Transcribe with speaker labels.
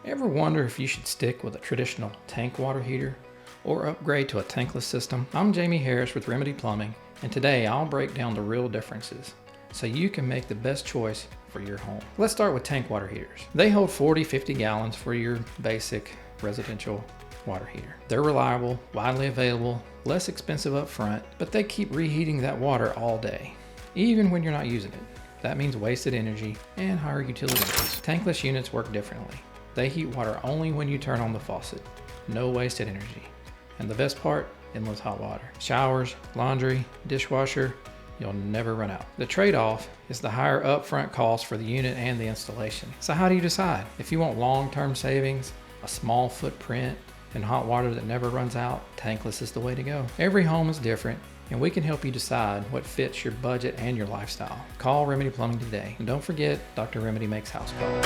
Speaker 1: Ever wonder if you should stick with a traditional tank water heater or upgrade to a tankless system? I'm Jamey Harris with Remedy Plumbing, and today I'll break down the real differences so you can make the best choice for your home. Let's start with tank water heaters. They hold 40-50 gallons for your basic residential water heater. They're reliable, widely available, less expensive up front, but they keep reheating that water all day, even when you're not using it. That means wasted energy and higher utility bills. Tankless units work differently. They heat water only when you turn on the faucet. No wasted energy. And the best part, endless hot water. Showers, laundry, dishwasher, you'll never run out. The trade-off is the higher upfront cost for the unit and the installation. So how do you decide? If you want long-term savings, a small footprint, and hot water that never runs out, tankless is the way to go. Every home is different, and we can help you decide what fits your budget and your lifestyle. Call Remedy Plumbing today. And don't forget, Dr. Remedy makes house calls.